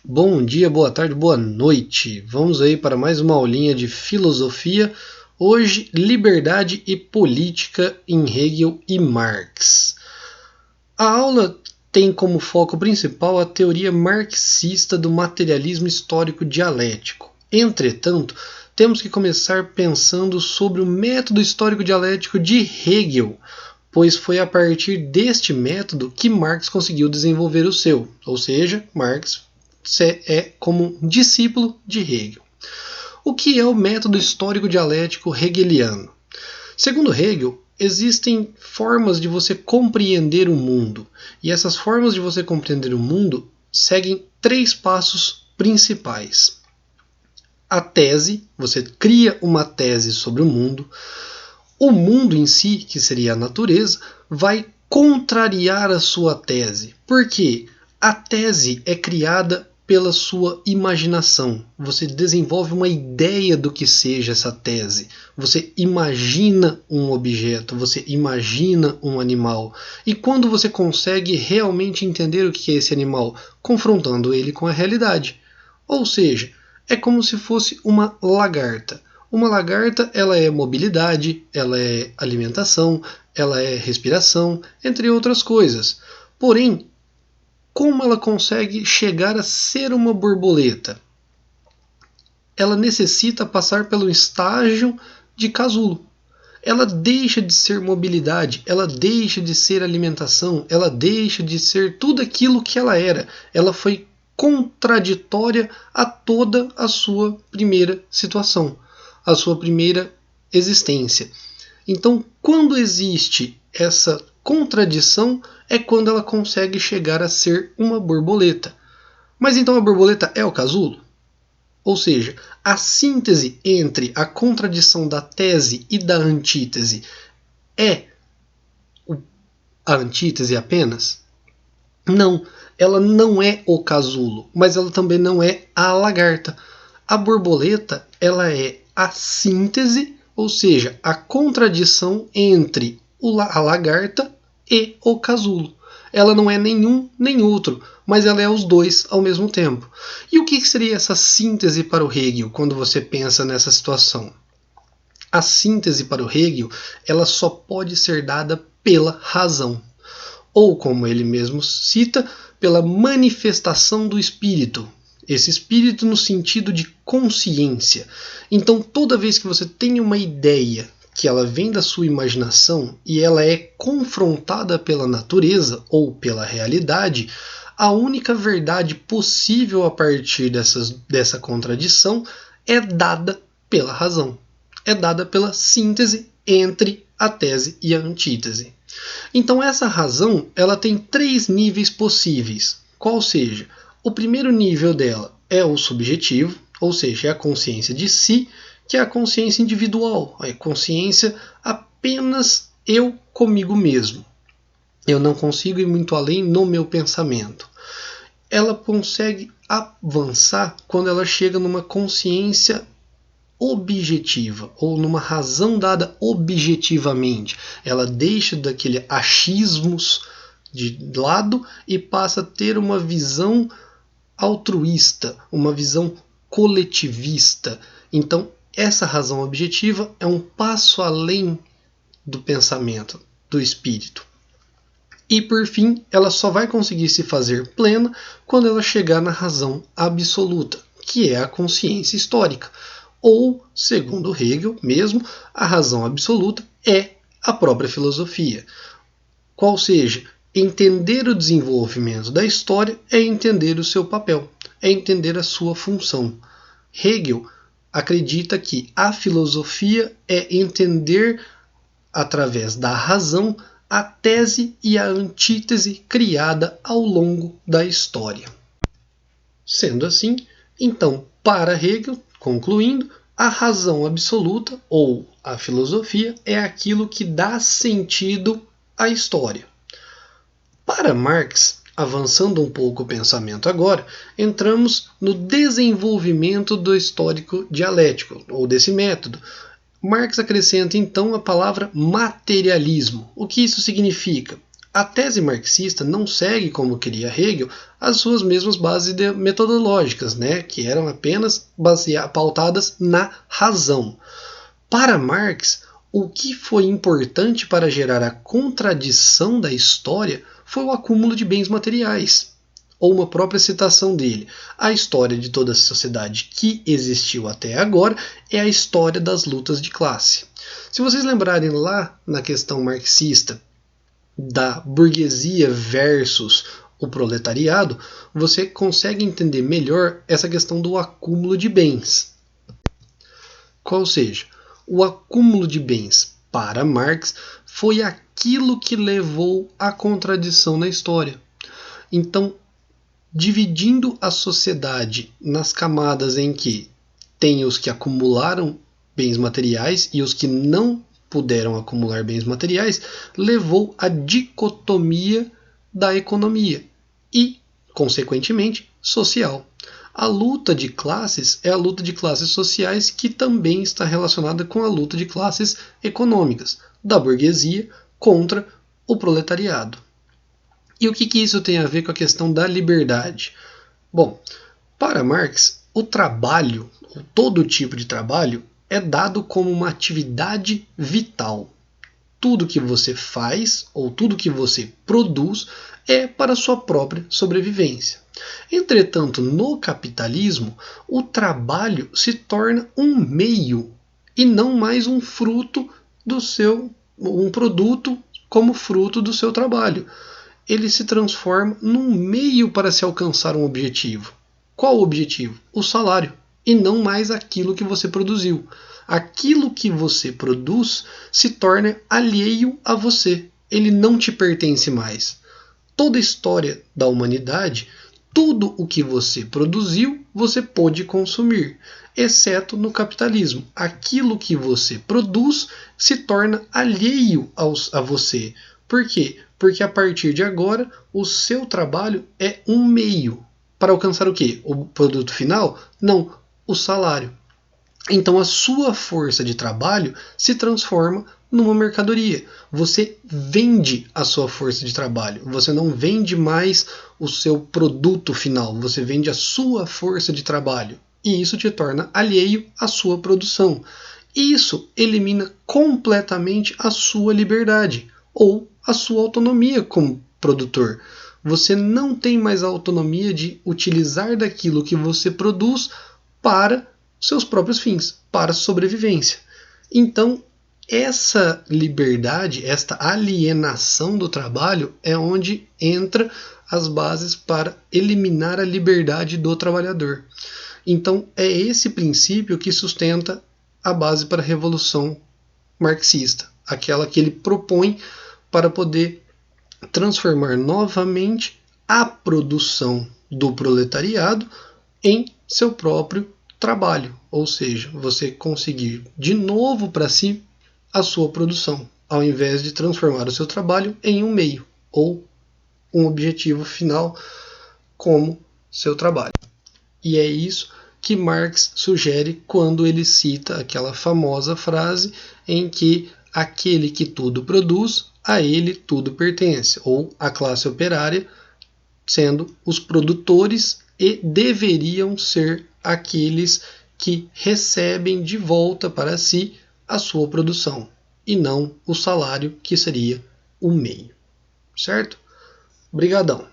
Bom dia, boa tarde, boa noite. Vamos aí para mais uma aulinha de filosofia. Hoje, liberdade e política em Hegel e Marx. A aula tem como foco principal a teoria marxista do materialismo histórico dialético. Entretanto, temos que começar pensando sobre o método histórico dialético de Hegel, pois foi a partir deste método que Marx conseguiu desenvolver o seu, ou seja, Marx é como um discípulo de Hegel. O que é o método histórico dialético hegeliano? Segundo Hegel, existem formas de você compreender o mundo, e essas formas de você compreender o mundo seguem 3 passos principais. A tese, você cria uma tese sobre o mundo em si, que seria a natureza, vai contrariar a sua tese. Por quê? A tese é criada pela sua imaginação. Você desenvolve uma ideia do que seja essa tese. Você imagina um objeto, você imagina um animal. E quando você consegue realmente entender o que é esse animal, confrontando ele com a realidade. Ou seja, é como se fosse uma lagarta. Uma lagarta, ela é mobilidade, ela é alimentação, ela é respiração, entre outras coisas. Porém, como ela consegue chegar a ser uma borboleta? Ela necessita passar pelo estágio de casulo. Ela deixa de ser mobilidade, ela deixa de ser alimentação, ela deixa de ser tudo aquilo que ela era. Ela foi contraditória a toda a sua primeira situação, a sua primeira existência. Então, quando existe essa contradição, é quando ela consegue chegar a ser uma borboleta. Mas então a borboleta é o casulo? Ou seja, a síntese entre a contradição da tese e da antítese é a antítese apenas? Não, ela não é o casulo, mas ela também não é a lagarta. A borboleta, ela é a síntese, ou seja, a contradição entre a lagarta e o casulo. Ela não é nenhum nem outro, mas ela é os dois ao mesmo tempo. E o que seria essa síntese para o Hegel quando você pensa nessa situação? A síntese para o Hegel, ela só pode ser dada pela razão. Ou, como ele mesmo cita, pela manifestação do espírito. Esse espírito no sentido de consciência. Então, toda vez que você tem uma ideia que ela vem da sua imaginação e ela é confrontada pela natureza ou pela realidade, a única verdade possível a partir dessa contradição é dada pela razão. É dada pela síntese entre a tese e a antítese. Então essa razão ela tem 3 níveis possíveis. Qual seja? O primeiro nível dela é o subjetivo, ou seja, é a consciência de si, que é a consciência individual, a consciência apenas eu comigo mesmo. Eu não consigo ir muito além no meu pensamento. Ela consegue avançar quando ela chega numa consciência objetiva, ou numa razão dada objetivamente. Ela deixa daquele achismos de lado e passa a ter uma visão altruísta, uma visão coletivista. Então, essa razão objetiva é um passo além do pensamento, do espírito. E, por fim, ela só vai conseguir se fazer plena quando ela chegar na razão absoluta, que é a consciência histórica. Ou, segundo Hegel mesmo, a razão absoluta é a própria filosofia. Qual seja, entender o desenvolvimento da história é entender o seu papel, é entender a sua função. Hegel acredita que a filosofia é entender, através da razão, a tese e a antítese criada ao longo da história. Sendo assim, então, para Hegel, concluindo, a razão absoluta, ou a filosofia, é aquilo que dá sentido à história. Para Marx, avançando um pouco o pensamento agora, entramos no desenvolvimento do histórico dialético, ou desse método. Marx acrescenta então a palavra materialismo. O que isso significa? A tese marxista não segue, como queria Hegel, as suas mesmas bases metodológicas, né, que eram apenas pautadas na razão. Para Marx, o que foi importante para gerar a contradição da história foi o acúmulo de bens materiais. Ou uma própria citação dele: a história de toda a sociedade que existiu até agora é a história das lutas de classe. Se vocês lembrarem lá na questão marxista da burguesia versus o proletariado, você consegue entender melhor essa questão do acúmulo de bens. Qual seja, o acúmulo de bens para Marx foi aquilo que levou à contradição na história. Então, dividindo a sociedade nas camadas em que tem os que acumularam bens materiais e os que não puderam acumular bens materiais, levou à dicotomia da economia e, consequentemente, social. A luta de classes é a luta de classes sociais que também está relacionada com a luta de classes econômicas, da burguesia contra o proletariado. E o que isso tem a ver com a questão da liberdade? Bom, para Marx, o trabalho, todo tipo de trabalho, é dado como uma atividade vital. Tudo que você faz ou tudo que você produz é para sua própria sobrevivência. Entretanto, no capitalismo, o trabalho se torna um meio e não mais um fruto um produto como fruto do seu trabalho. Ele se transforma num meio para se alcançar um objetivo. Qual o objetivo? O salário, e não mais aquilo que você produziu. Aquilo que você produz se torna alheio a você. Ele não te pertence mais. Toda a história da humanidade, tudo o que você produziu, você pôde consumir, exceto no capitalismo. Aquilo que você produz se torna alheio a você. Por quê? Porque a partir de agora, o seu trabalho é um meio para alcançar o quê? O produto final? Não, o salário. Então a sua força de trabalho se transforma numa mercadoria. Você vende a sua força de trabalho. Você não vende mais o seu produto final. Você vende a sua força de trabalho. E isso te torna alheio à sua produção. Isso elimina completamente a sua liberdade ou a sua autonomia como produtor. Você não tem mais a autonomia de utilizar daquilo que você produz para seus próprios fins, para a sobrevivência. Então, essa liberdade, esta alienação do trabalho é onde entra as bases para eliminar a liberdade do trabalhador. Então, é esse princípio que sustenta a base para a revolução marxista, aquela que ele propõe para poder transformar novamente a produção do proletariado em seu próprio trabalho, ou seja, você conseguir de novo para si a sua produção, ao invés de transformar o seu trabalho em um meio ou um objetivo final como seu trabalho. E é isso que Marx sugere quando ele cita aquela famosa frase em que aquele que tudo produz, a ele tudo pertence, ou a classe operária sendo os produtores e deveriam ser aqueles que recebem de volta para si a sua produção, e não o salário, que seria o meio. Certo? Obrigadão.